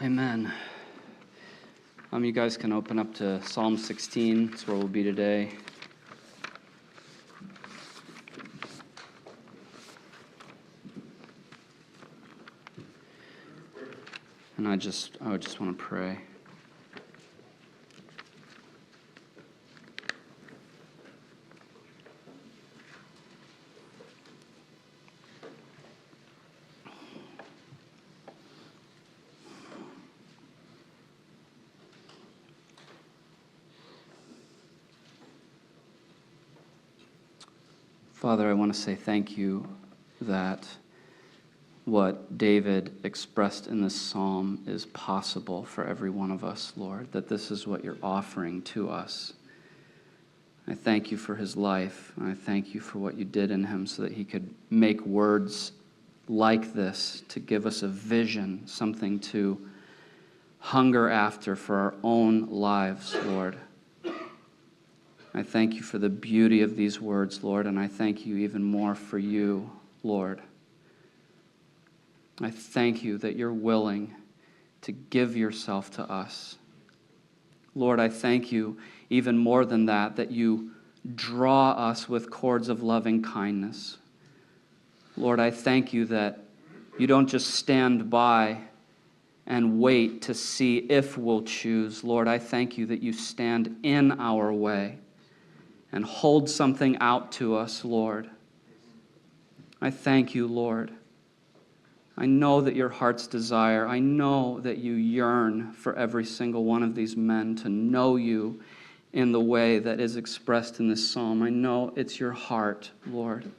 Amen. You guys can open up to Psalm 16. That's where we'll be today. And I would just want to pray. Father, I want to say thank you that what David expressed in this psalm is possible for every one of us, Lord, that this is what you're offering to us. I thank you for his life, and I thank you for what you did in him so that he could make words like this to give us a vision, something to hunger after for our own lives, Lord. I thank you for the beauty of these words, Lord, and I thank you even more for you, Lord. I thank you that you're willing to give yourself to us. Lord, I thank you even more than that, that you draw us with cords of loving kindness. Lord, I thank you that you don't just stand by and wait to see if we'll choose. Lord, I thank you that you stand in our way and hold something out to us, Lord. I thank you, Lord. I know that your heart's desire, I know that you yearn for every single one of these men to know you in the way that is expressed in this psalm. I know it's your heart, Lord.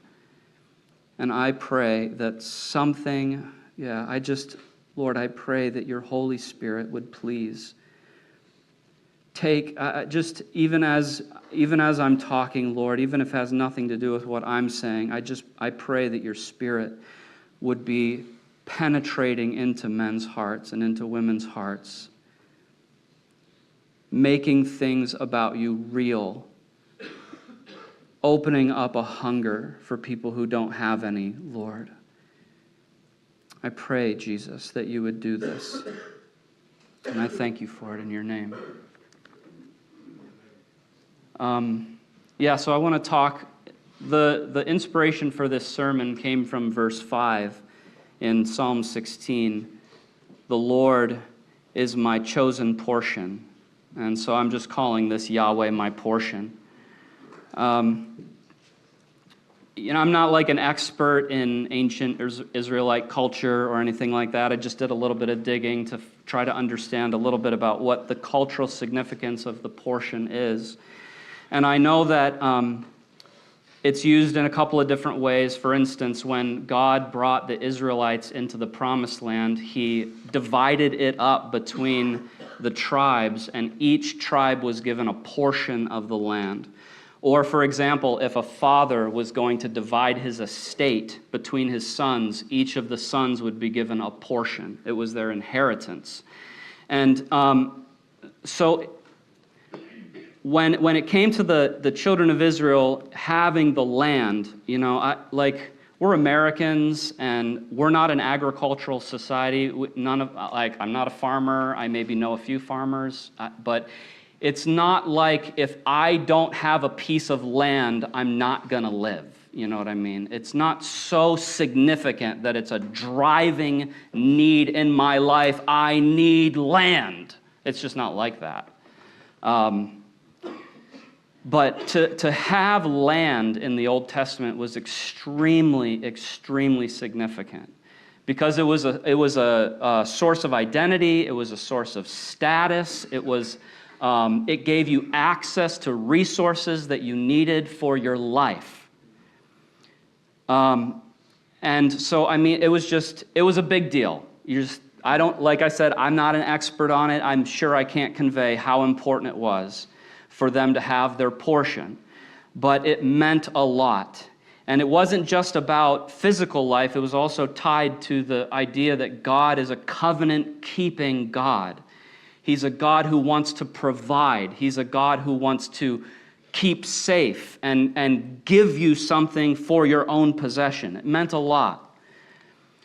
And I pray that something, Lord, I pray that your Holy Spirit would please take, even as I'm talking, Lord, even if it has nothing to do with what I'm saying, I pray that your Spirit would be penetrating into men's hearts and into women's hearts, making things about you real, opening up a hunger for people who don't have any, Lord. I pray, Jesus, that you would do this. And I thank you for it in your name. So I want to talk, the inspiration for this sermon came from verse 5 in Psalm 16. The Lord is my chosen portion. And so I'm just calling this Yahweh my portion. I'm not like an expert in ancient Israelite culture or anything like that. I just did a little bit of digging to try to understand a little bit about what the cultural significance of the portion is. And I know that it's used in a couple of different ways. For instance, when God brought the Israelites into the Promised Land, he divided it up between the tribes, and each tribe was given a portion of the land. Or, for example, if a father was going to divide his estate between his sons, each of the sons would be given a portion. It was their inheritance. And so when it came to the children of Israel having the land, we're Americans and we're not an agricultural society. I'm not a farmer. I maybe know a few farmers, but it's not like if I don't have a piece of land, I'm not going to live. You know what I mean? It's not so significant that it's a driving need in my life. I need land. It's just not like that. But to have land in the Old Testament was extremely, extremely significant because it was a source of identity. It was a source of status. It gave you access to resources that you needed for your life. And so, it was a big deal. Like I said, I'm not an expert on it. I'm sure I can't convey how important it was for them to have their portion. But it meant a lot. And it wasn't just about physical life. It was also tied to the idea that God is a covenant-keeping God. He's a God who wants to provide. He's a God who wants to keep safe and give you something for your own possession. It meant a lot.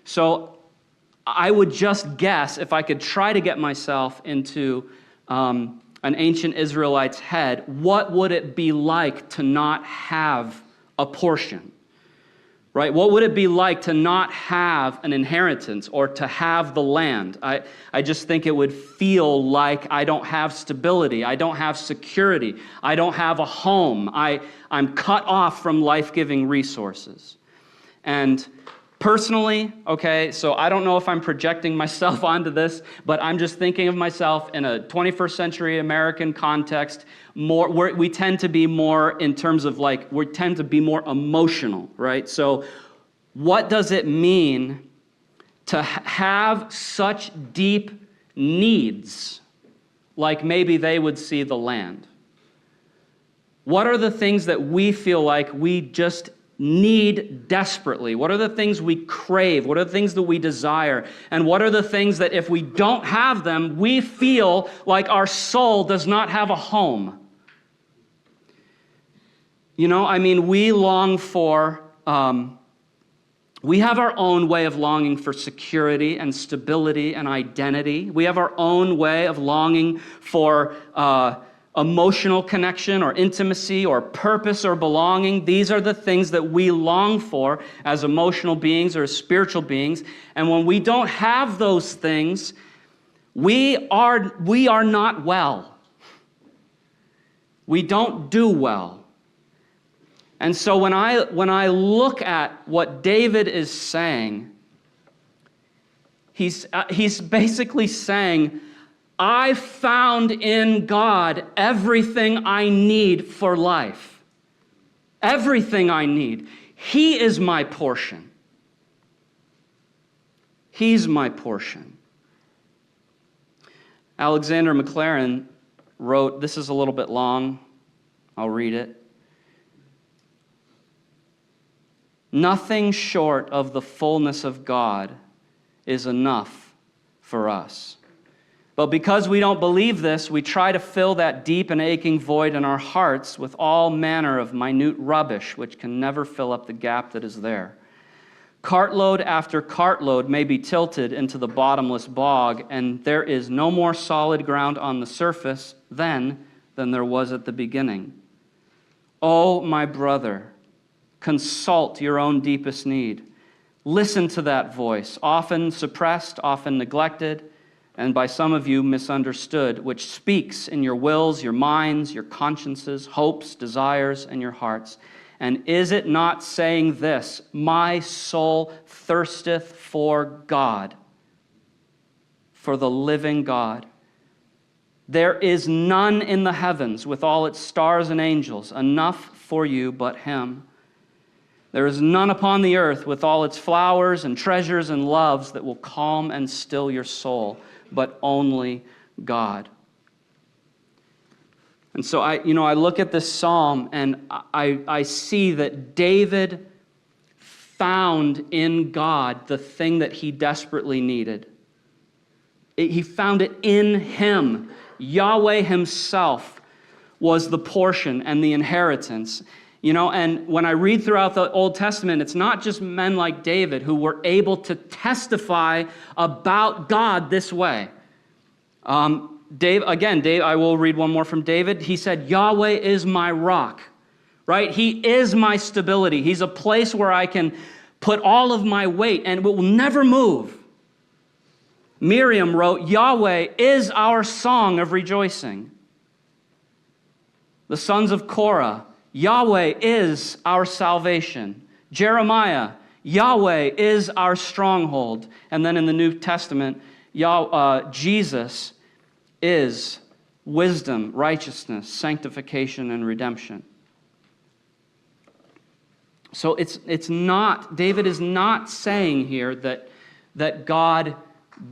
So I would just guess, if I could try to get myself into an ancient Israelite's head, what would it be like to not have a portion? Right? What would it be like to not have an inheritance or to have the land? I just think it would feel like I don't have stability. I don't have security. I don't have a home. I'm cut off from life-giving resources. And personally, okay, so I don't know if I'm projecting myself onto this, but I'm just thinking of myself in a 21st century American context. We tend to be more in terms of we tend to be more emotional, right? So what does it mean to have such deep needs, like maybe they would see the land? What are the things that we feel like we just need desperately? What are the things we crave? What are the things that we desire? And what are the things that if we don't have them, we feel like our soul does not have a home? We long for, we have our own way of longing for security and stability and identity. We have our own way of longing for emotional connection or intimacy or purpose or belonging. These are the things that we long for as emotional beings or as spiritual beings. And when we don't have those things, we are not well. We don't do well. And so when I look at what David is saying, he's basically saying, I found in God everything I need for life. Everything I need. He is my portion. He's my portion. Alexander McLaren wrote, this is a little bit long, I'll read it. Nothing short of the fullness of God is enough for us. But because we don't believe this, we try to fill that deep and aching void in our hearts with all manner of minute rubbish, which can never fill up the gap that is there. Cartload after cartload may be tilted into the bottomless bog, and there is no more solid ground on the surface then than there was at the beginning. Oh, my brother, consult your own deepest need. Listen to that voice, often suppressed, often neglected, and by some of you misunderstood, which speaks in your wills, your minds, your consciences, hopes, desires, and your hearts. And is it not saying this, my soul thirsteth for God, for the living God? There is none in the heavens with all its stars and angels, enough for you but him. There is none upon the earth with all its flowers and treasures and loves that will calm and still your soul, but only God. And so I look at this psalm and I see that David found in God the thing that he desperately needed. He found it in him. Yahweh himself was the portion and the inheritance. And when I read throughout the Old Testament, it's not just men like David who were able to testify about God this way. Dave, I will read one more from David. He said, Yahweh is my rock, right? He is my stability. He's a place where I can put all of my weight and it will never move. Miriam wrote, Yahweh is our song of rejoicing. The sons of Korah, Yahweh is our salvation. Jeremiah, Yahweh is our stronghold. And then in the New Testament, Jesus is wisdom, righteousness, sanctification, and redemption. So it's not, David is not saying here that God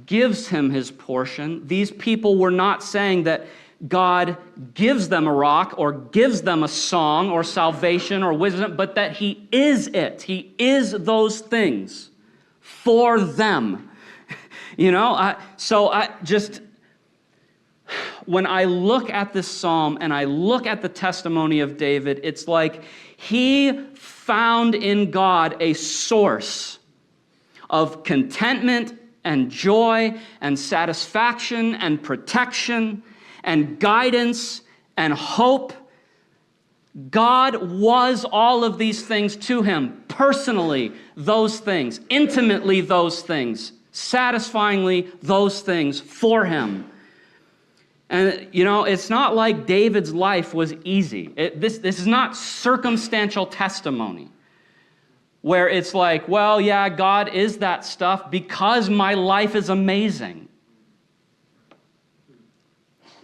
gives him his portion. These people were not saying that God gives them a rock or gives them a song or salvation or wisdom, but that he is it. He is those things for them. When I look at this psalm and I look at the testimony of David, it's like he found in God a source of contentment and joy and satisfaction and protection and guidance and hope. God was all of these things to him, personally, those things, intimately, those things, satisfyingly, those things for him. And, it's not like David's life was easy. This is not circumstantial testimony where it's like, well, yeah, God is that stuff because my life is amazing.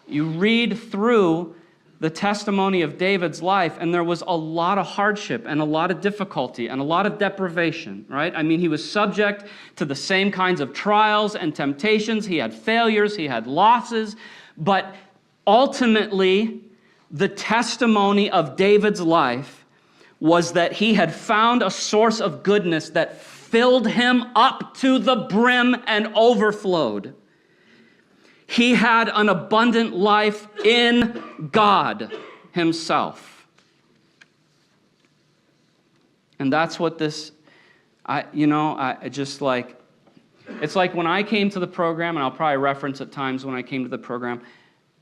You read through the testimony of David's life, and there was a lot of hardship and a lot of difficulty and a lot of deprivation, right? I mean, he was subject to the same kinds of trials and temptations. He had failures, he had losses, but ultimately, the testimony of David's life was that he had found a source of goodness that filled him up to the brim and overflowed. He had an abundant life in God himself. And that's what it's like when I came to the program, and I'll probably reference at times when I came to the program,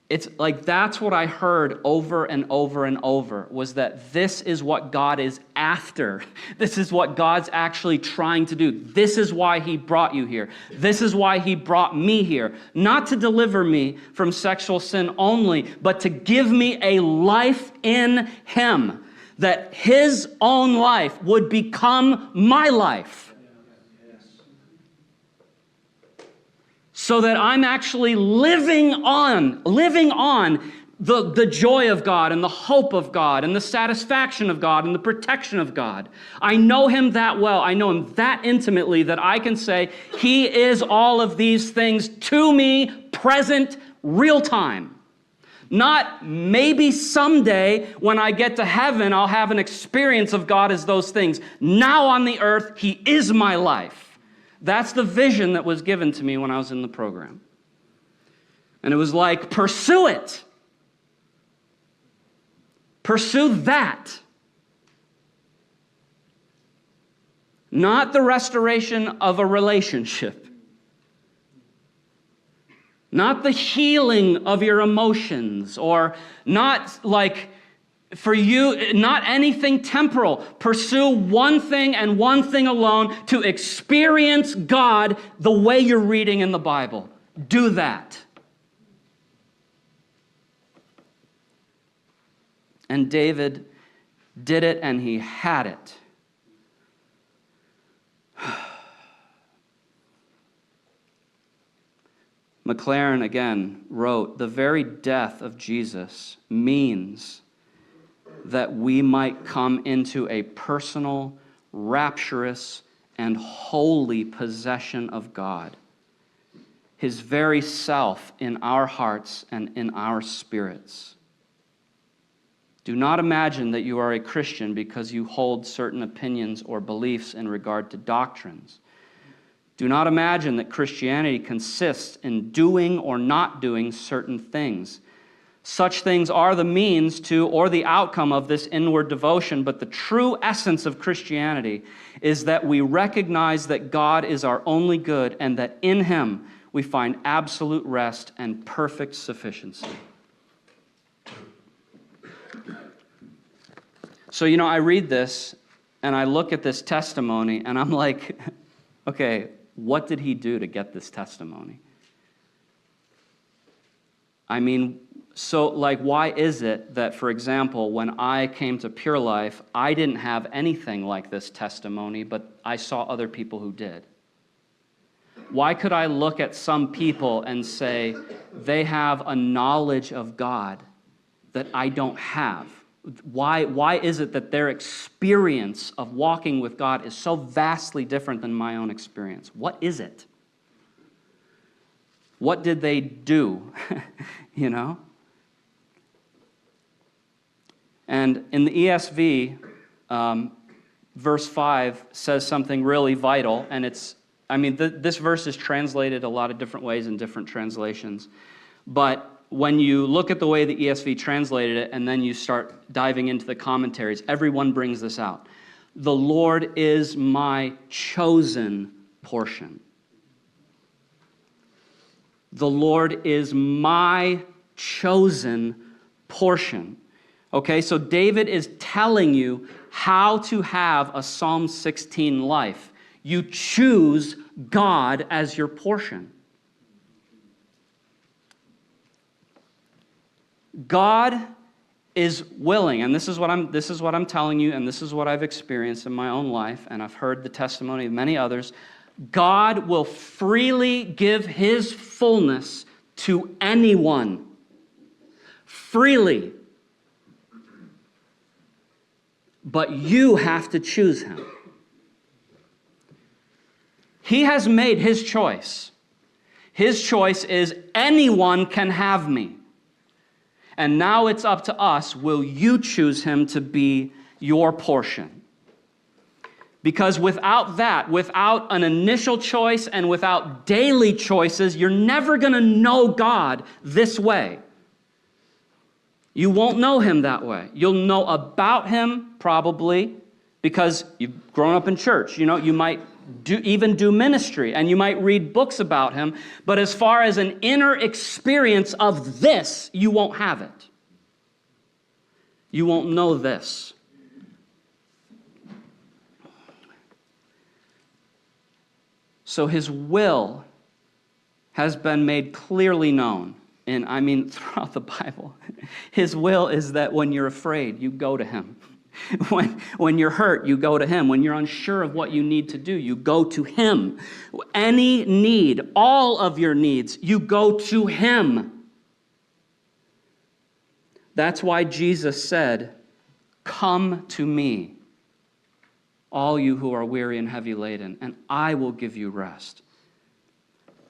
it's like that's what I heard over and over and over, was that this is what God is after. This is what God's actually trying to do. This is why he brought you here. This is why he brought me here. Not to deliver me from sexual sin only, but to give me a life in him, that his own life would become my life. So that I'm actually living on the joy of God and the hope of God and the satisfaction of God and the protection of God. I know him that well. I know him that intimately that I can say he is all of these things to me, present, real time. Not maybe someday when I get to heaven, I'll have an experience of God as those things. Now on the earth, he is my life. That's the vision that was given to me when I was in the program. And it was like, pursue it. Pursue that. Not the restoration of a relationship. Not the healing of your emotions, or not like, for you, not anything temporal. Pursue one thing and one thing alone, to experience God the way you're reading in the Bible. Do that. And David did it, and he had it. McLaren again wrote, "The very death of Jesus means that we might come into a personal, rapturous, and holy possession of God, his very self in our hearts and in our spirits. Do not imagine that you are a Christian because you hold certain opinions or beliefs in regard to doctrines. Do not imagine that Christianity consists in doing or not doing certain things. Such things are the means to or the outcome of this inward devotion, but the true essence of Christianity is that we recognize that God is our only good and that in him we find absolute rest and perfect sufficiency." So, I read this and I look at this testimony and I'm like, okay, what did he do to get this testimony? I mean, so, why is it that, for example, when I came to Pure Life, I didn't have anything like this testimony, but I saw other people who did? Why could I look at some people and say they have a knowledge of God that I don't have? Why is it that their experience of walking with God is so vastly different than my own experience? What is it? What did they do? And in the ESV, verse 5 says something really vital, and this verse is translated a lot of different ways in different translations, but when you look at the way the ESV translated it, and then you start diving into the commentaries, everyone brings this out. The Lord is my chosen portion. The Lord is my chosen portion. Okay, so David is telling you how to have a Psalm 16 life. You choose God as your portion. God is willing, and this is what I'm telling you, and this is what I've experienced in my own life, and I've heard the testimony of many others. God will freely give his fullness to anyone. Freely. But you have to choose him. He has made his choice. His choice is anyone can have me. And now it's up to us. Will you choose him to be your portion? Because without that, without an initial choice and without daily choices, you're never going to know God this way. You won't know him that way. You'll know about him probably because you've grown up in church. You know, you might even do ministry and you might read books about him. But as far as an inner experience of this, you won't have it. You won't know this. So his will has been made clearly known. And throughout the Bible, his will is that when you're afraid, you go to him. When you're hurt, you go to him. When you're unsure of what you need to do, you go to him. Any need, all of your needs, you go to him. That's why Jesus said, "Come to me, all you who are weary and heavy laden, and I will give you rest."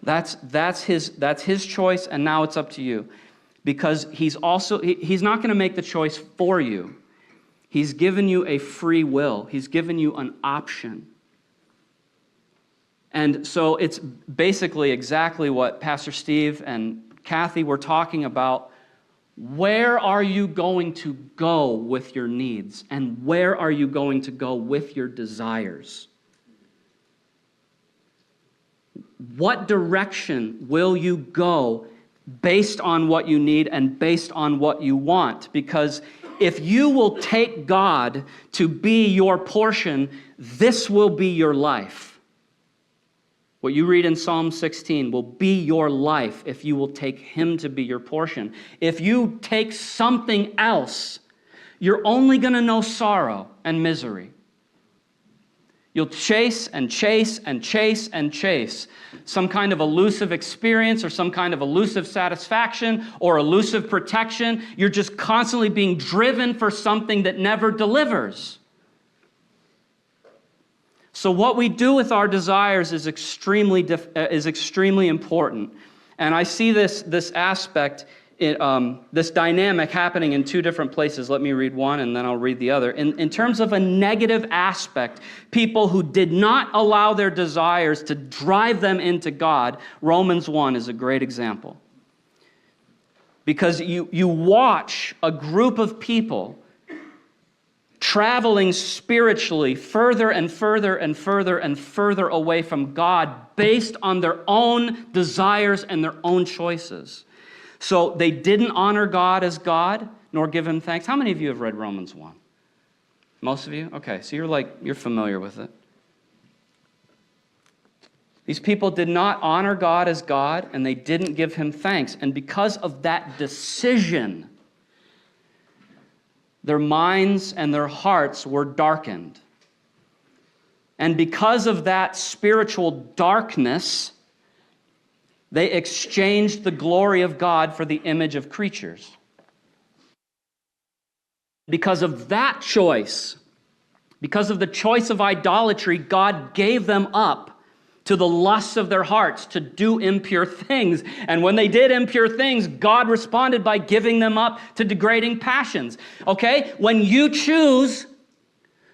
That's his choice, and now it's up to you. Because he's not going to make the choice for you. He's given you a free will. He's given you an option. And so it's basically exactly what Pastor Steve and Kathy were talking about. Where are you going to go with your needs? And where are you going to go with your desires? What direction will you go based on what you need and based on what you want? Because if you will take God to be your portion, this will be your life. What you read in Psalm 16 will be your life if you will take him to be your portion. If you take something else, you're only going to know sorrow and misery. You'll chase and chase and chase and chase some kind of elusive experience or some kind of elusive satisfaction or elusive protection. You're just constantly being driven for something that never delivers. So what we do with our desires is extremely important. And I see this aspect, this dynamic happening in two different places. Let me read one and then I'll read the other. In terms of a negative aspect, people who did not allow their desires to drive them into God, Romans 1 is a great example. Because you watch a group of people traveling spiritually further and further and further and further away from God based on their own desires and their own choices. So they didn't honor God as God, nor give him thanks. How many of you have read Romans 1? Most of you? Okay, so you're familiar with it. These people did not honor God as God, and they didn't give him thanks. And because of that decision, their minds and their hearts were darkened. And because of that spiritual darkness, they exchanged the glory of God for the image of creatures. Because of that choice, because of the choice of idolatry, God gave them up to the lusts of their hearts to do impure things. And when they did impure things, God responded by giving them up to degrading passions. Okay? When you choose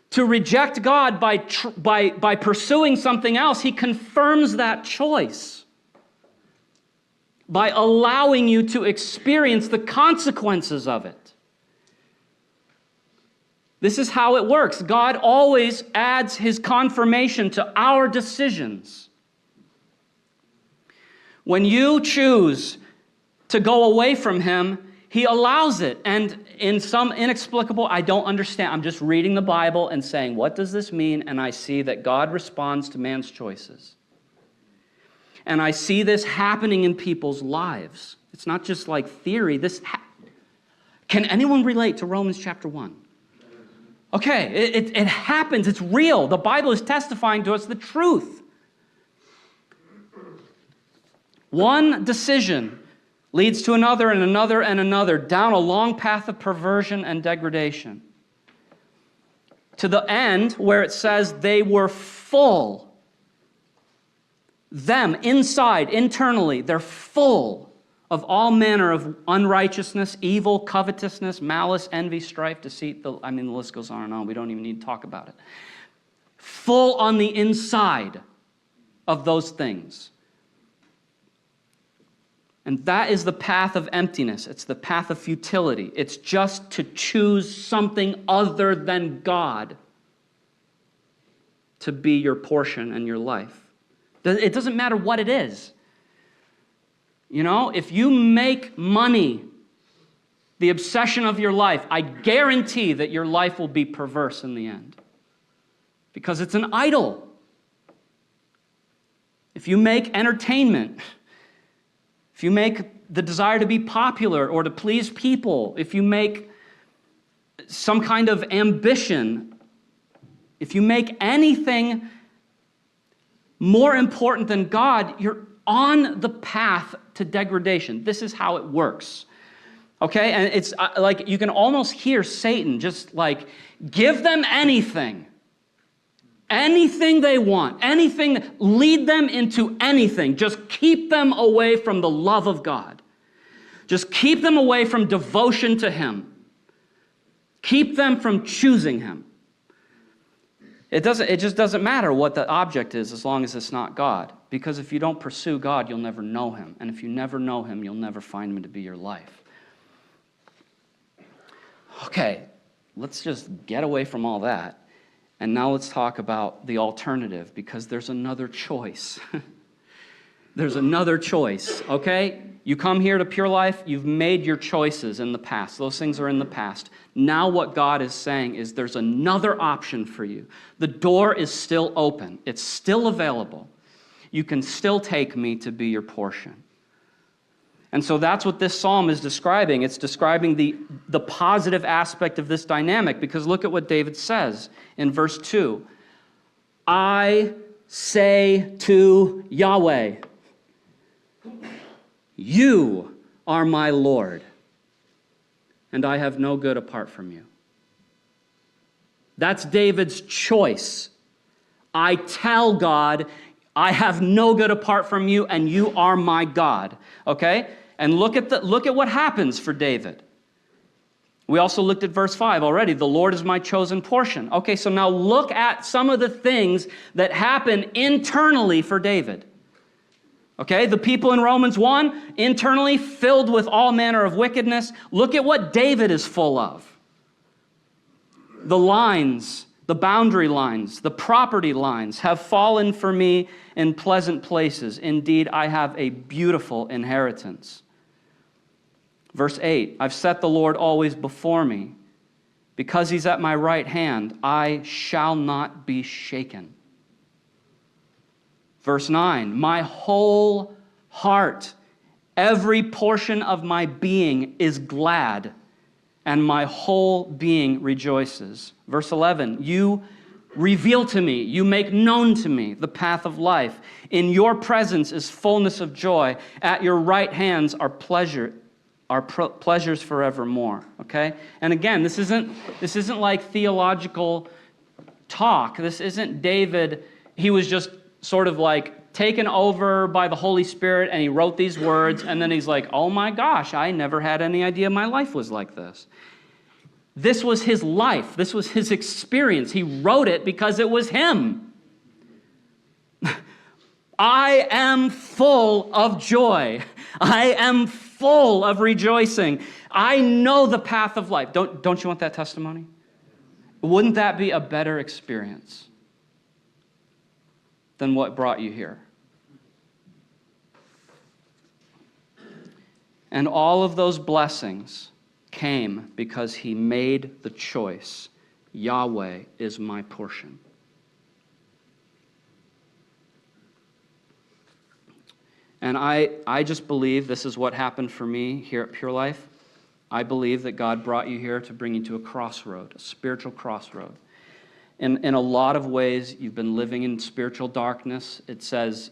to reject God by pursuing something else, he confirms that choice by allowing you to experience the consequences of it. This is how it works. God always adds his confirmation to our decisions. When you choose to go away from him, he allows it. And in some inexplicable, I don't understand. I'm just reading the Bible and saying, what does this mean? And I see that God responds to man's choices. And I see this happening in people's lives. It's not just like theory. Can anyone relate to Romans chapter 1? Okay, it happens. It's real. The Bible is testifying to us the truth. One decision leads to another and another and another, down a long path of perversion and degradation. To the end where it says they were full. Them, inside, internally, they're full of all manner of unrighteousness, evil, covetousness, malice, envy, strife, deceit. The list goes on and on. We don't even need to talk about it. Full on the inside of those things. And that is the path of emptiness. It's the path of futility. It's just to choose something other than God to be your portion and your life. It doesn't matter what it is. You know, if you make money the obsession of your life, I guarantee that your life will be perverse in the end. Because it's an idol. If you make entertainment, if you make the desire to be popular or to please people, if you make some kind of ambition, if you make anything more important than God, you're on the path to degradation. This is how it works. Okay? And it's like you can almost hear Satan just like, give them anything. Anything they want. Anything. Lead them into anything. Just keep them away from the love of God. Just keep them away from devotion to him. Keep them from choosing him. It just doesn't matter what the object is as long as it's not God. Because if you don't pursue God, you'll never know him. And if you never know him, you'll never find him to be your life. Okay, let's just get away from all that. And now let's talk about the alternative, because there's another choice. There's another choice, okay? You come here to Pure Life, you've made your choices in the past. Those things are in the past. Now what God is saying is there's another option for you. The door is still open. It's still available. You can still take me to be your portion. And so that's what this psalm is describing. It's describing the positive aspect of this dynamic, because look at what David says in verse 2. I say to Yahweh, you are my Lord, and I have no good apart from you. That's David's choice. I tell God, I have no good apart from you, and you are my God. Okay? And look at what happens for David. We also looked at verse 5 already. The Lord is my chosen portion. Okay, so now look at some of the things that happen internally for David. Okay, the people in Romans 1, internally filled with all manner of wickedness. Look at what David is full of. The lines, the boundary lines, the property lines have fallen for me in pleasant places. Indeed, I have a beautiful inheritance. Verse 8, I've set the Lord always before me. Because he's at my right hand, I shall not be shaken. Verse 9, my whole heart, every portion of my being is glad, and my whole being rejoices. Verse 11, you reveal to me, you make known to me the path of life. In your presence is fullness of joy. At your right hands are pleasures forevermore. Okay? And again, this isn't like theological talk. This isn't David. He was just sort of like taken over by the Holy Spirit, and he wrote these words, and then he's like, oh my gosh, I never had any idea my life was like this. This was his life. This was his experience. He wrote it because it was him. I am full of joy. I am full of rejoicing. I know the path of life. Don't you want that testimony? Wouldn't that be a better experience than what brought you here? And all of those blessings came because he made the choice. Yahweh is my portion. And I just believe this is what happened for me here at Pure Life. I believe that God brought you here to bring you to a crossroad, a spiritual crossroad. In a lot of ways, you've been living in spiritual darkness. It says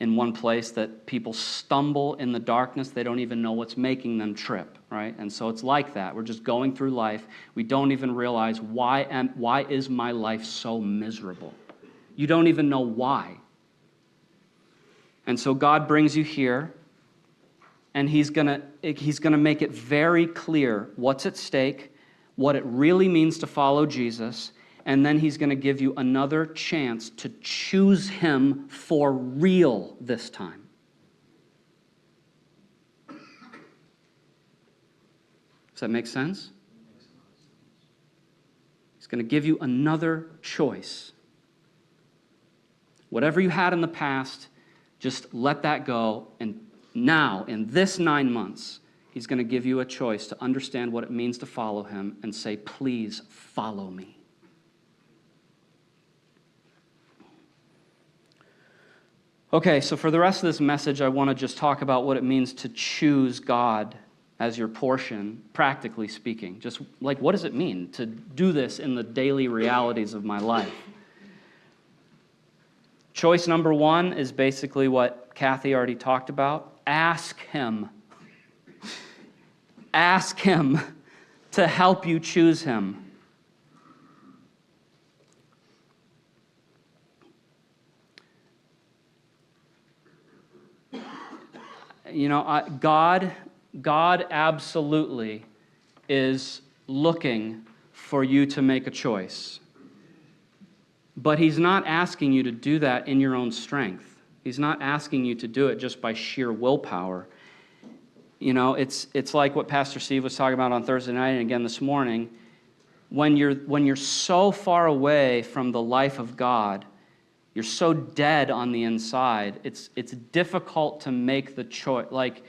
in one place that people stumble in the darkness. They don't even know what's making them trip, right? And so it's like that. We're just going through life. We don't even realize why is my life so miserable? You don't even know why. And so God brings you here, and he's gonna make it very clear what's at stake, what it really means to follow Jesus, and then he's going to give you another chance to choose him for real this time. Does that make sense? He's going to give you another choice. Whatever you had in the past, just let that go. And now, in this 9 months, he's going to give you a choice to understand what it means to follow him and say, please follow me. Okay, so for the rest of this message, I want to just talk about what it means to choose God as your portion, practically speaking. Just like, what does it mean to do this in the daily realities of my life? Choice number one is basically what Kathy already talked about. Ask him. Ask him to help you choose him. You know, God absolutely is looking for you to make a choice. But he's not asking you to do that in your own strength. He's not asking you to do it just by sheer willpower. You know, it's like what Pastor Steve was talking about on Thursday night and again this morning. When you're so far away from the life of God, you're so dead on the inside, it's difficult to make the choice. Like,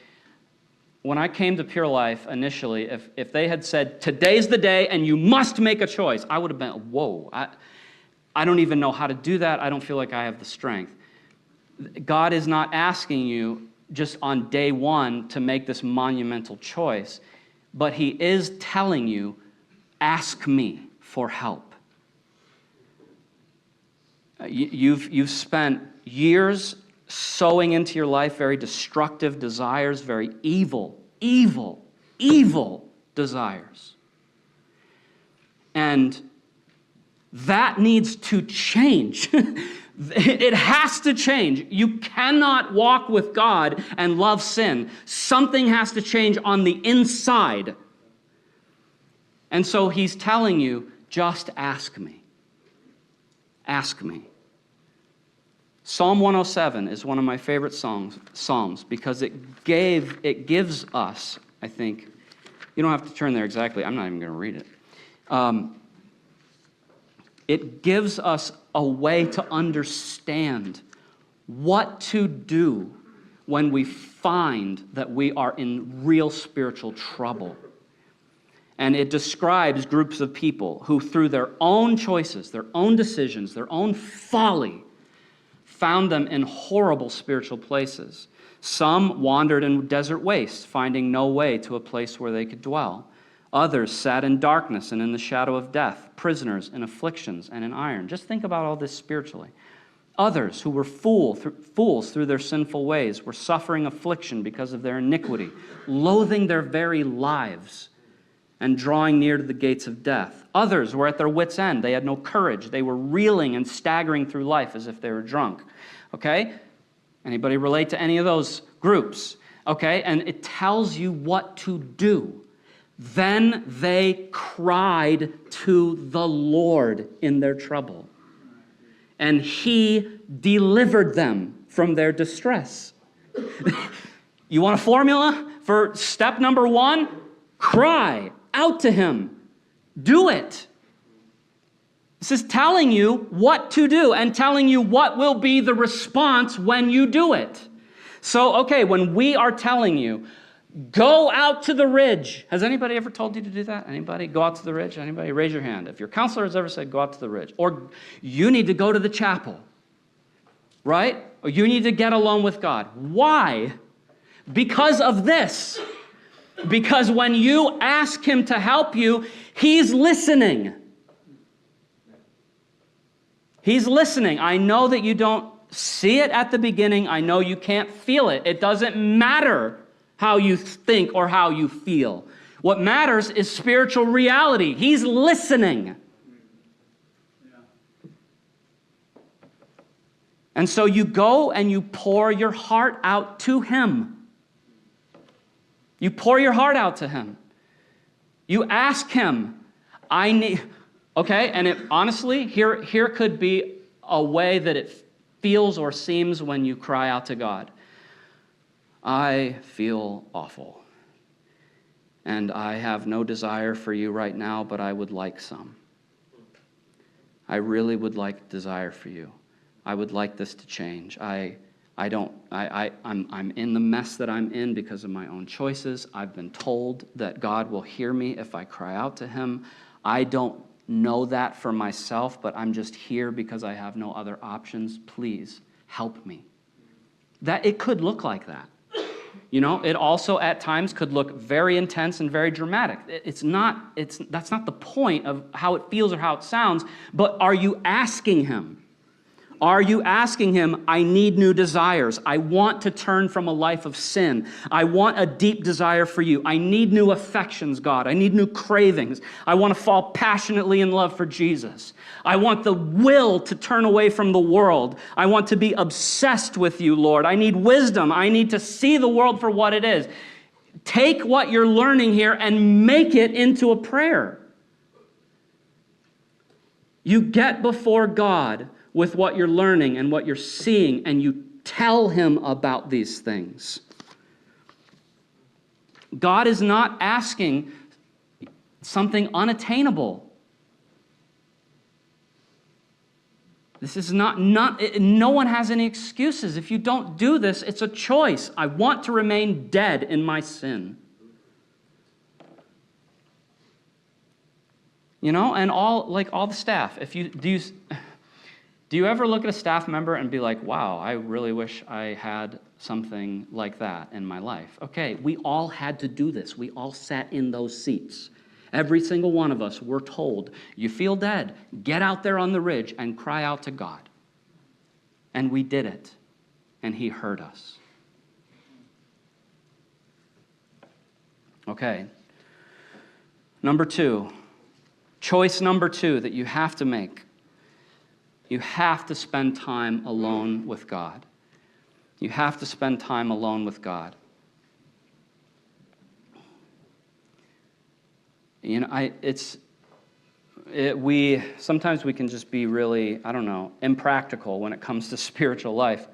when I came to Pure Life initially, if they had said, today's the day and you must make a choice, I would have been, whoa, I don't even know how to do that. I don't feel like I have the strength. God is not asking you just on day one to make this monumental choice, but he is telling you, ask me for help. You've spent years sowing into your life very destructive desires, very evil desires. And that needs to change. It has to change. You cannot walk with God and love sin. Something has to change on the inside. And so he's telling you, just ask me. Ask me. Psalm 107 is one of my favorite psalms because it gives us, I think, you don't have to turn there exactly. I'm not even going to read it. It gives us a way to understand what to do when we find that we are in real spiritual trouble. And it describes groups of people who, through their own choices, their own decisions, their own folly, found them in horrible spiritual places. Some wandered in desert wastes, finding no way to a place where they could dwell. Others sat in darkness and in the shadow of death, prisoners in afflictions and in iron. Just think about all this spiritually. Others who were fools through their sinful ways were suffering affliction because of their iniquity, loathing their very lives and drawing near to the gates of death. Others were at their wits' end. They had no courage. They were reeling and staggering through life as if they were drunk. Okay? Anybody relate to any of those groups? Okay? And it tells you what to do. Then they cried to the Lord in their trouble, and he delivered them from their distress. You want a formula for step number one? Cry out to him. Do it. This is telling you what to do and telling you what will be the response when you do it. So, okay, when we are telling you, Go out to the ridge. Has anybody ever told you to do that? Anybody? Go out to the ridge? Anybody? Raise your hand. If your counselor has ever said, go out to the ridge. Or you need to go to the chapel. Right? Or you need to get alone with God. Why? Because of this. Because when you ask him to help you, he's listening. He's listening. I know that you don't see it at the beginning. I know you can't feel it. It doesn't matter how you think or how you feel. What matters is spiritual reality. He's listening. And so you go and you pour your heart out to him. You pour your heart out to him. You ask him, I need, okay, and it, honestly, here could be a way that it feels or seems when you cry out to God. I feel awful, and I have no desire for you right now, but I would like some. I really would like desire for you. I would like this to change. I'm in the mess that I'm in because of my own choices. I've been told that God will hear me if I cry out to him. I don't know that for myself, but I'm just here because I have no other options. Please help me. That it could look like that. You know, it also at times could look very intense and very dramatic. That's not the point of how it feels or how it sounds, but are you asking him? Are you asking him, I need new desires. I want to turn from a life of sin. I want a deep desire for you. I need new affections, God. I need new cravings. I want to fall passionately in love for Jesus. I want the will to turn away from the world. I want to be obsessed with you, Lord. I need wisdom. I need to see the world for what it is. Take what you're learning here and make it into a prayer. You get before God with what you're learning and what you're seeing, and you tell him about these things. God is not asking something unattainable. This is not no one has any excuses. If you don't do this, it's a choice. I want to remain dead in my sin. You know, and all the staff, do you ever look at a staff member and be like, wow, I really wish I had something like that in my life? Okay, we all had to do this. We all sat in those seats. Every single one of us were told, you feel dead, get out there on the ridge and cry out to God. And we did it, and he heard us. Okay, choice number two that you have to make. You have to spend time alone with God. You have to spend time alone with God. You know, sometimes we can just be really, impractical when it comes to spiritual life.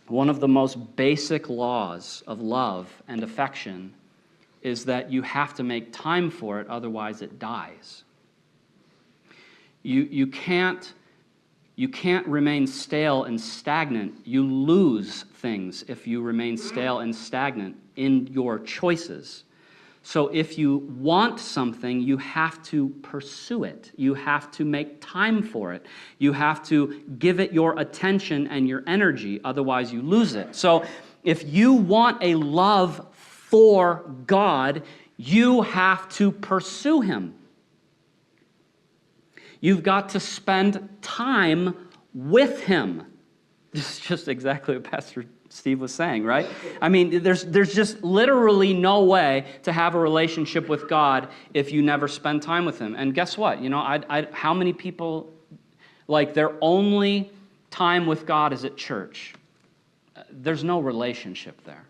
One of the most basic laws of love and affection is that you have to make time for it, otherwise it dies. You can't remain stale and stagnant. You lose things if you remain stale and stagnant in your choices. So if you want something, you have to pursue it. You have to make time for it. You have to give it your attention and your energy, otherwise you lose it. So if you want a love for God, you have to pursue him. You've got to spend time with him. This is just exactly what Pastor Steve was saying, right? I mean, there's just literally no way to have a relationship with God if you never spend time with him. And guess what? You know, how many people, like, their only time with God is at church? There's no relationship there.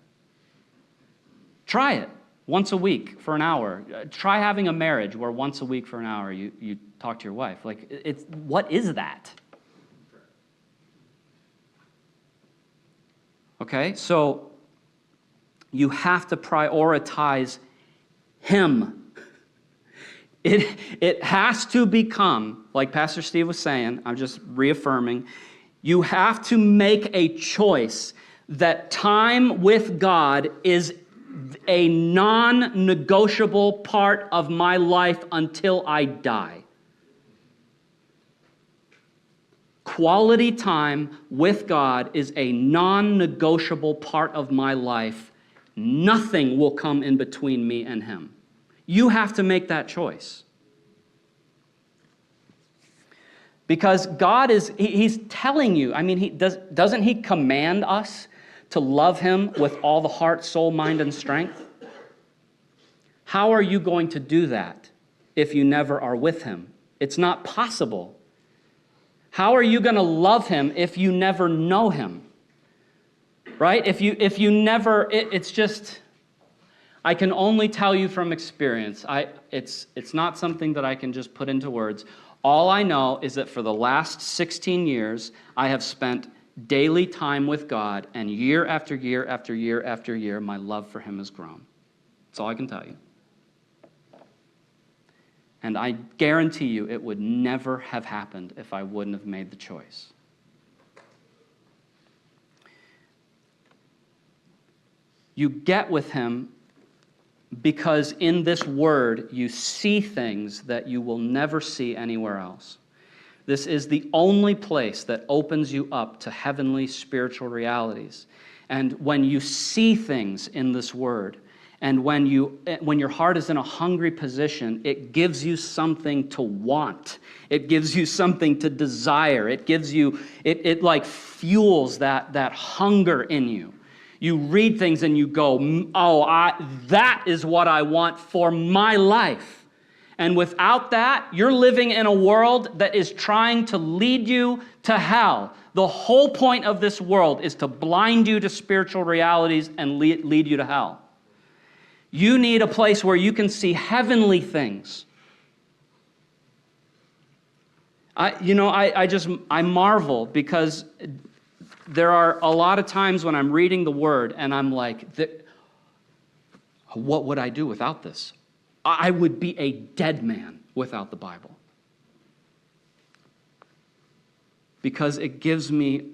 Try it once a week for an hour. Try having a marriage where once a week for an hour you talk to your wife. Like, what is that? Okay, so you have to prioritize him. It has to become, like Pastor Steve was saying, I'm just reaffirming, you have to make a choice that time with God is a non-negotiable part of my life until I die. Quality time with God is a non-negotiable part of my life. Nothing will come in between me and Him. You have to make that choice. Because God He's telling you, doesn't He command us to love Him with all the heart, soul, mind, and strength? How are you going to do that if you never are with Him? It's not possible. How are you going to love Him if you never know Him? Right? If you never, it's just, I can only tell you from experience. It's not something that I can just put into words. All I know is that for the last 16 years, I have spent daily time with God, and year after year after year after year, my love for Him has grown. That's all I can tell you. And I guarantee you it would never have happened if I wouldn't have made the choice. You get with Him because in this Word you see things that you will never see anywhere else. This is the only place that opens you up to heavenly spiritual realities. And when you see things in this Word, and when your heart is in a hungry position, it gives you something to want. It gives you something to desire. It gives you, it like fuels that hunger in you. You read things and you go, that is what I want for my life. And without that, you're living in a world that is trying to lead you to hell. The whole point of this world is to blind you to spiritual realities and lead you to hell. You need a place where you can see heavenly things. I marvel because there are a lot of times when I'm reading the Word and I'm like, what would I do without this? I would be a dead man without the Bible. Because it gives me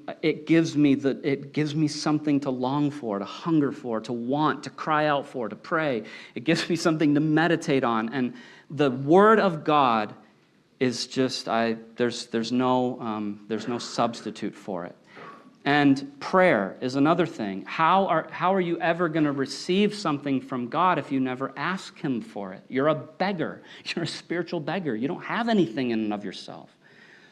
something to long for, to hunger for, to want, to cry out for, to pray. It gives me something to meditate on. And the Word of God is just there's no substitute for it. And prayer is another thing. How are you ever going to receive something from God if you never ask Him for it? You're a beggar. You're a spiritual beggar. You don't have anything in and of yourself.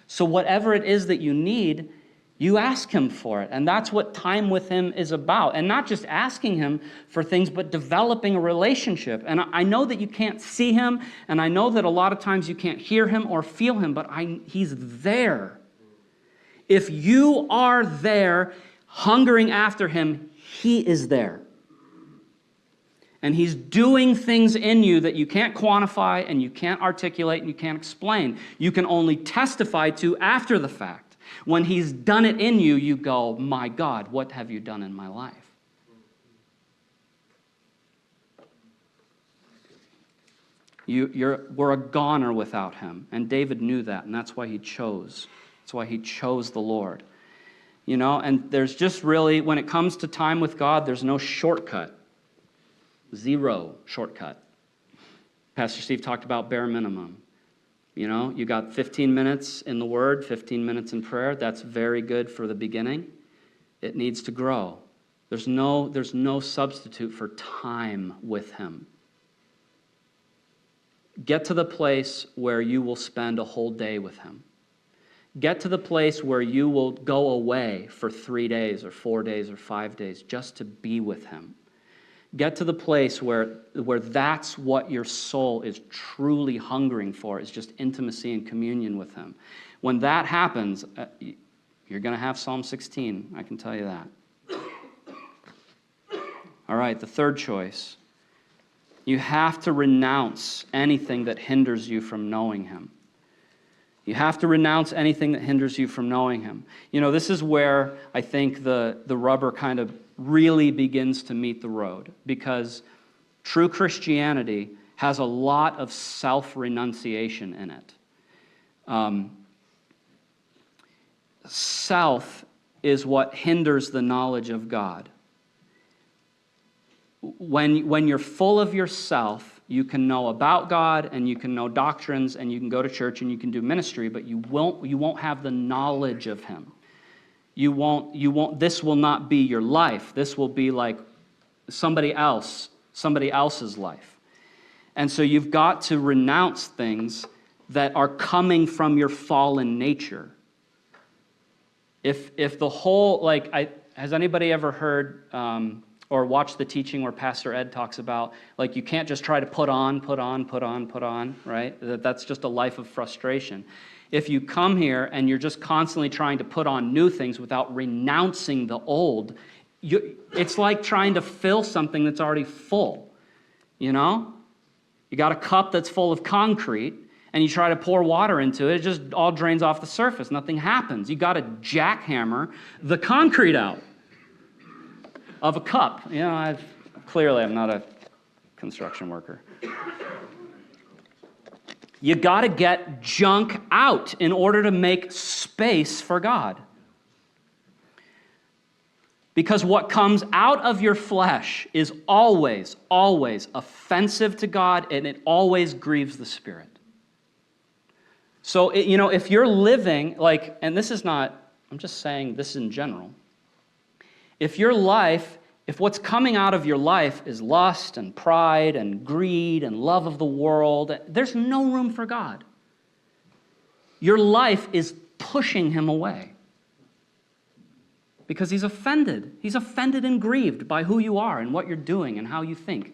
So whatever it is that you need, you ask Him for it. And that's what time with Him is about. And not just asking Him for things, but developing a relationship. And I know that you can't see Him, and I know that a lot of times you can't hear Him or feel Him, but He's there. If you are there, hungering after Him, He is there. And He's doing things in you that you can't quantify and you can't articulate and you can't explain. You can only testify to after the fact. When He's done it in you, you go, my God, what have you done in my life? We're a goner without Him. And David knew that, and that's why he chose. That's why he chose the Lord. And there's just really, when it comes to time with God, there's no shortcut. Zero shortcut. Pastor Steve talked about bare minimum. You got 15 minutes in the Word, 15 minutes in prayer. That's very good for the beginning. It needs to grow. There's no substitute for time with Him. Get to the place where you will spend a whole day with Him. Get to the place where you will go away for 3 days or 4 days or 5 days just to be with Him. Get to the place where that's what your soul is truly hungering for, is just intimacy and communion with Him. When that happens, you're going to have Psalm 16, I can tell you that. All right, the third choice. You have to renounce anything that hinders you from knowing Him. You have to renounce anything that hinders you from knowing Him. This is where I think the rubber kind of really begins to meet the road, because true Christianity has a lot of self-renunciation in it. Self is what hinders the knowledge of God. When you're full of yourself, you can know about God and you can know doctrines and you can go to church and you can do ministry, but you won't have the knowledge of him. This will not be your life. This will be like somebody else's life. And so you've got to renounce things that are coming from your fallen nature. If the whole, has anybody ever heard or watched the teaching where Pastor Ed talks about, you can't just try to put on, right? That's just a life of frustration. If you come here and you're just constantly trying to put on new things without renouncing the old, it's like trying to fill something that's already full, you know? You got a cup that's full of concrete, and you try to pour water into it, it just all drains off the surface. Nothing happens. You got to jackhammer the concrete out of a cup. You know, I'm not a construction worker. You got to get junk out in order to make space for God. Because what comes out of your flesh is always, always offensive to God, and it always grieves the Spirit. So, if you're living, and this is not, I'm just saying this in general. If what's coming out of your life is lust and pride and greed and love of the world, there's no room for God. Your life is pushing him away. Because he's offended. He's offended and grieved by who you are and what you're doing and how you think.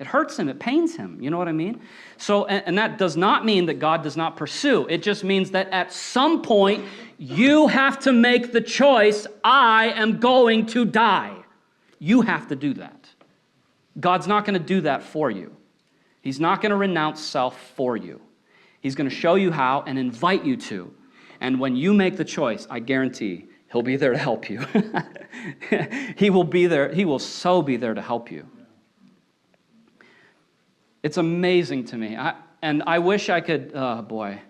It hurts him. It pains him. You know what I mean? So, and that does not mean that God does not pursue. It just means that at some point, you have to make the choice, I am going to die. You have to do that. God's not going to do that for you. He's not going to renounce self for you. He's going to show you how and invite you to. And when you make the choice, I guarantee he'll be there to help you. He will be there. He will so be there to help you. It's amazing to me. I wish I could, oh boy.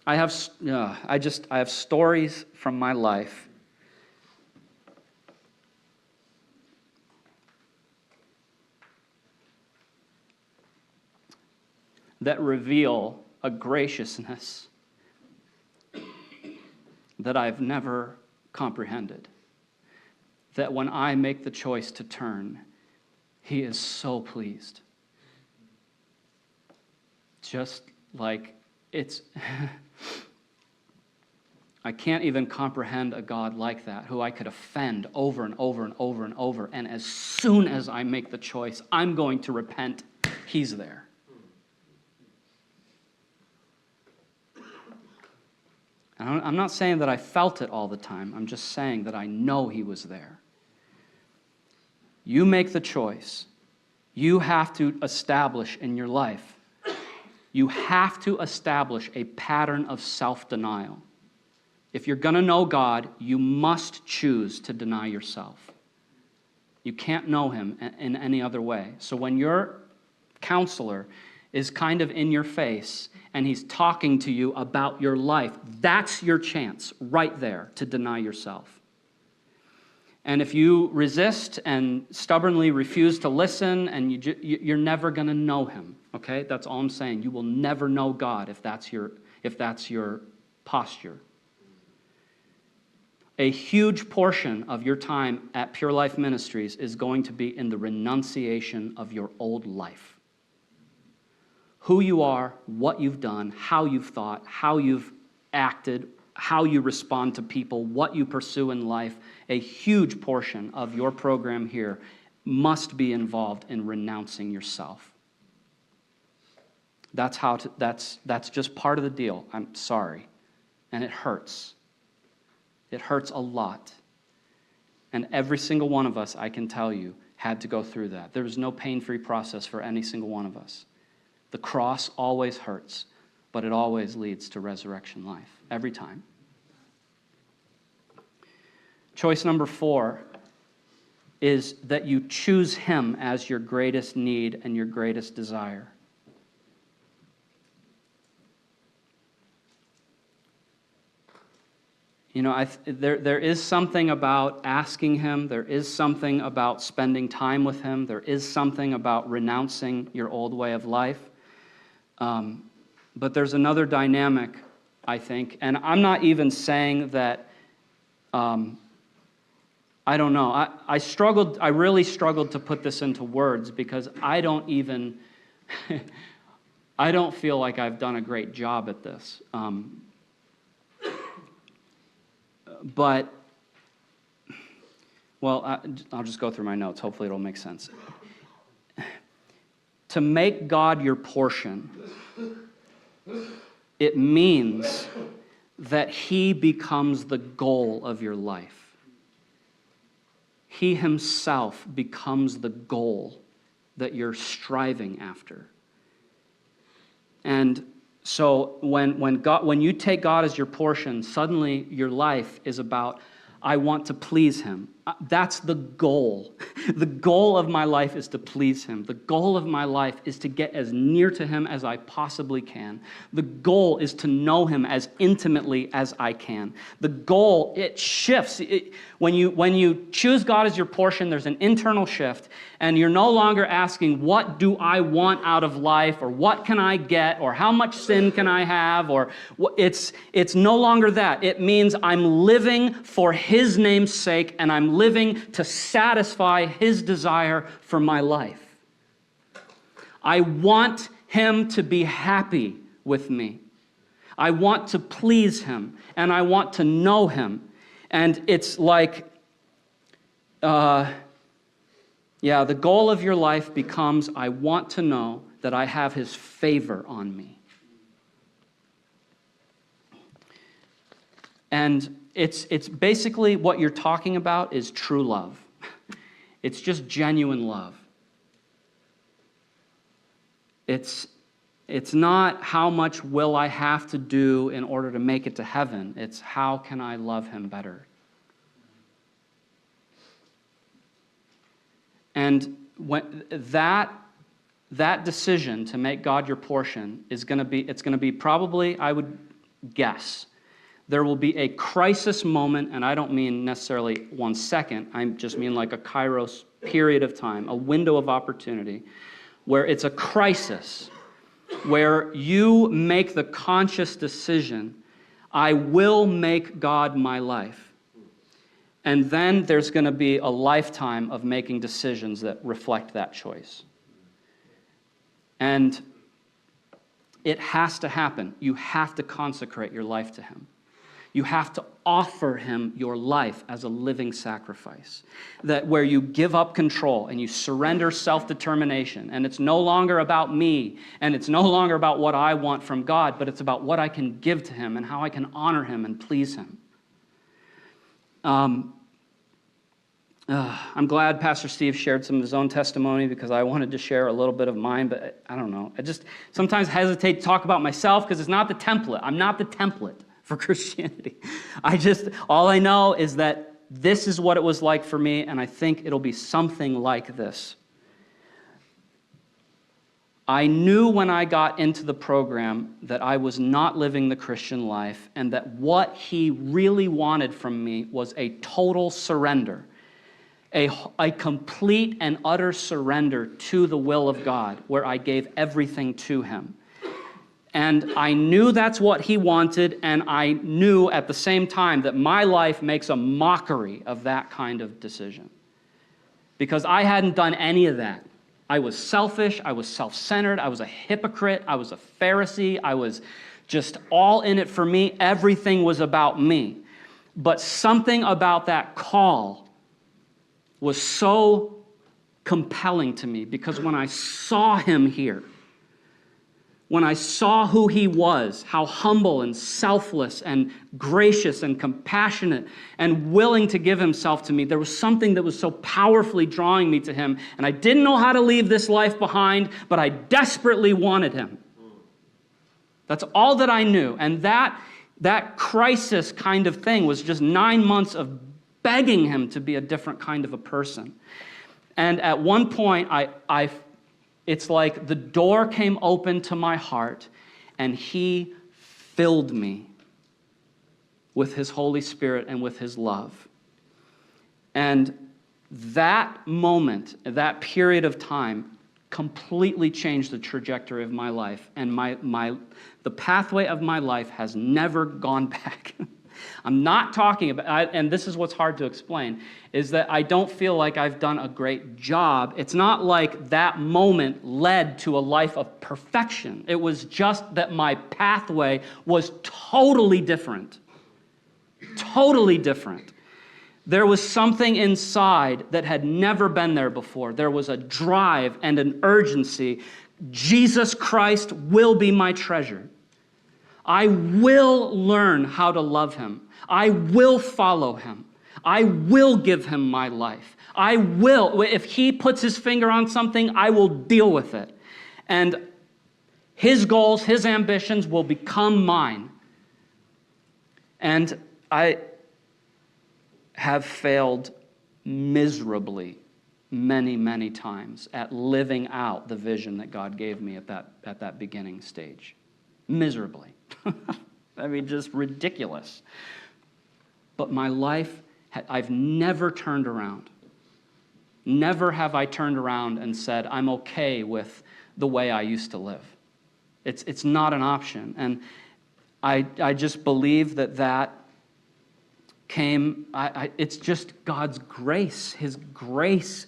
I have stories from my life that reveal a graciousness that I've never comprehended. That when I make the choice to turn, he is so pleased. Just like it's, I can't even comprehend a God like that, who I could offend over and over and over and over, and as soon as I make the choice, I'm going to repent, he's there. And I'm not saying that I felt it all the time, I'm just saying that I know he was there. You make the choice. You have to establish in your life, you have to establish a pattern of self-denial. If you're going to know God, you must choose to deny yourself. You can't know him in any other way. So when your counselor is kind of in your face and he's talking to you about your life, that's your chance right there to deny yourself. And if you resist and stubbornly refuse to listen, and you're never going to know him, okay? That's all I'm saying. You will never know God if that's your posture. A huge portion of your time at Pure Life Ministries is going to be in the renunciation of your old life. Who you are, what you've done, how you've thought, how you've acted, how you respond to people, what you pursue in life. A huge portion of your program here must be involved in renouncing yourself. That's just part of the deal. I'm sorry. And it hurts. It hurts a lot. And every single one of us, I can tell you, had to go through that. There was no pain-free process for any single one of us. The cross always hurts, but it always leads to resurrection life. Every time. Choice number 4 is that you choose him as your greatest need and your greatest desire. There is something about asking him. There is something about spending time with him. There is something about renouncing your old way of life. But there's another dynamic, I think. And I'm not even saying that, I don't know. I really struggled to put this into words because I don't feel like I've done a great job at this. But, well, I'll just go through my notes. Hopefully it'll make sense. To make God your portion, it means that he becomes the goal of your life. He himself becomes the goal that you're striving after. And so when you take God as your portion, suddenly your life is about, I want to please him. That's the goal. The goal of my life is to please him. The goal of my life is to get as near to him as I possibly can. The goal is to know him as intimately as I can. The goal, it shifts. When you choose God as your portion, there's an internal shift, and you're no longer asking, what do I want out of life, or what can I get, or how much sin can I have, or it's no longer that. It means I'm living for his name's sake, and I'm living to satisfy his desire for my life. I want him to be happy with me. I want to please him, and I want to know him. And it's like, the goal of your life becomes, I want to know that I have his favor on me. And it's basically what you're talking about is true love. It's just genuine love. It's not how much will I have to do in order to make it to heaven. It's how can I love him better. And when that decision to make God your portion it's going to be probably, I would guess, there will be a crisis moment, and I don't mean necessarily 1 second, I just mean like a kairos period of time, a window of opportunity, where it's a crisis, where you make the conscious decision, I will make God my life. And then there's going to be a lifetime of making decisions that reflect that choice. And it has to happen. You have to consecrate your life to him. You have to offer him your life as a living sacrifice. That where you give up control and you surrender self-determination, and it's no longer about me, and it's no longer about what I want from God, but it's about what I can give to him and how I can honor him and please him. I'm glad Pastor Steve shared some of his own testimony because I wanted to share a little bit of mine, but I don't know. I just sometimes hesitate to talk about myself because it's not the template. I'm not the template for Christianity. All I know is that this is what it was like for me, and I think it'll be something like this. I knew when I got into the program that I was not living the Christian life, and that what he really wanted from me was a total surrender, a complete and utter surrender to the will of God, where I gave everything to him. And I knew that's what he wanted, and I knew at the same time that my life makes a mockery of that kind of decision. Because I hadn't done any of that. I was selfish, I was self-centered, I was a hypocrite, I was a Pharisee, I was just all in it for me. Everything was about me. But something about that call was so compelling to me, because when I saw him here, when I saw who he was, how humble and selfless and gracious and compassionate and willing to give himself to me, there was something that was so powerfully drawing me to him. And I didn't know how to leave this life behind, but I desperately wanted him. That's all that I knew. And that crisis kind of thing was just 9 months of begging him to be a different kind of a person. And at one point, it's like the door came open to my heart, and he filled me. with his Holy Spirit and with his love. And that moment, that period of time, completely changed the trajectory of my life. And the pathway of my life has never gone back. I'm not talking about, and this is what's hard to explain, is that I don't feel like I've done a great job. It's not like that moment led to a life of perfection. It was just that my pathway was totally different. Totally different. There was something inside that had never been there before. There was a drive and an urgency. Jesus Christ will be my treasure. I will learn how to love him. I will follow him. I will give him my life. I will. If he puts his finger on something, I will deal with it. And his goals, his ambitions will become mine. And I have failed miserably many, many times at living out the vision that God gave me at that beginning stage. Miserably. I mean, just ridiculous. But my life, I've never turned around. Never have I turned around and said, I'm okay with the way I used to live. It's not an option. And I just believe that came, it's just God's grace. His grace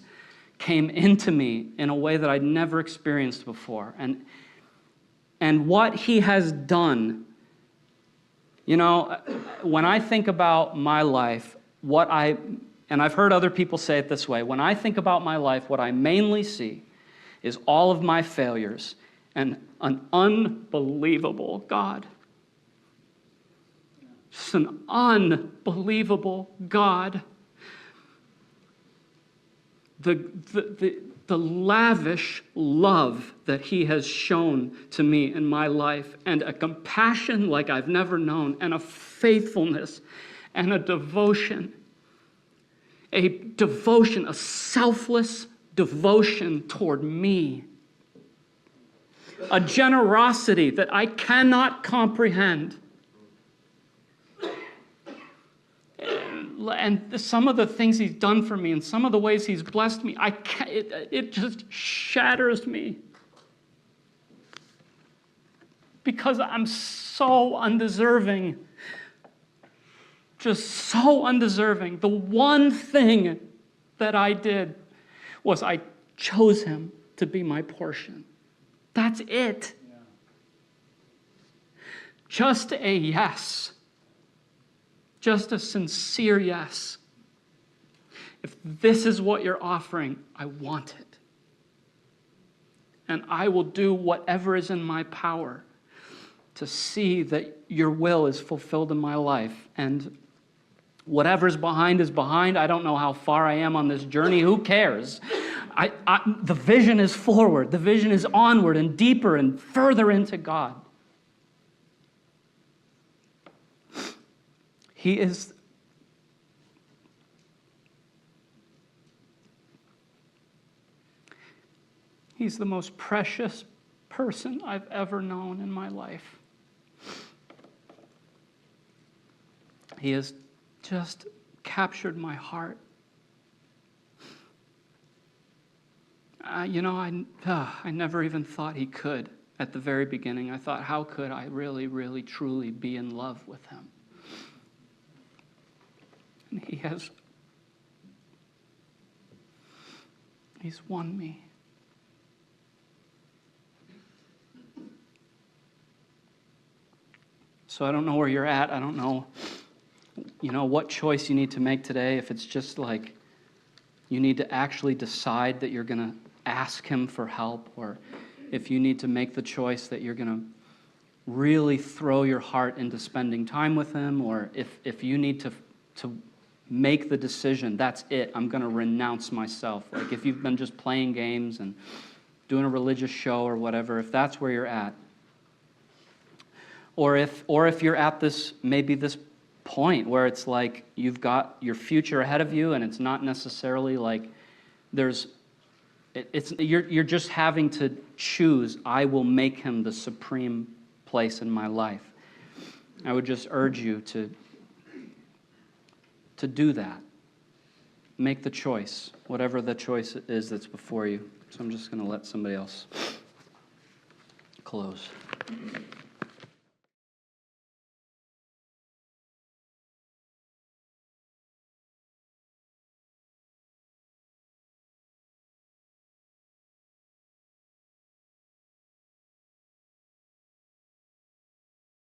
came into me in a way that I'd never experienced before. And what he has done, when I think about my life, and I've heard other people say it this way, when I think about my life, what I mainly see is all of my failures and an unbelievable God. Just an unbelievable God. The lavish love that he has shown to me in my life, and a compassion like I've never known, and a faithfulness and a devotion, a selfless devotion toward me, a generosity that I cannot comprehend. And some of the things he's done for me and some of the ways he's blessed me, it just shatters me. Because I'm so undeserving. Just so undeserving. The one thing that I did was I chose him to be my portion. That's it. Yeah. Just a yes. Just a sincere yes. If this is what you're offering, I want it. And I will do whatever is in my power to see that your will is fulfilled in my life. And whatever's behind is behind. I don't know how far I am on this journey. Who cares? The vision is forward. The vision is onward and deeper and further into God. He's the most precious person I've ever known in my life. He has just captured my heart. I never even thought he could at the very beginning. I thought, how could I really, really, truly be in love with him? And he's won me. So I don't know where you're at. I don't know, what choice you need to make today. If it's just like you need to actually decide that you're going to ask him for help, or if you need to make the choice that you're going to really throw your heart into spending time with him, or if you need to make the decision, that's it, I'm going to renounce myself. Like if you've been just playing games and doing a religious show or whatever, if that's where you're at, or if you're at this point where it's like you've got your future ahead of you and it's not necessarily like you're just having to choose, I will make him the supreme place in my life. I would just urge you to to do that. Make the choice, whatever the choice is that's before you. So I'm just going to let somebody else close.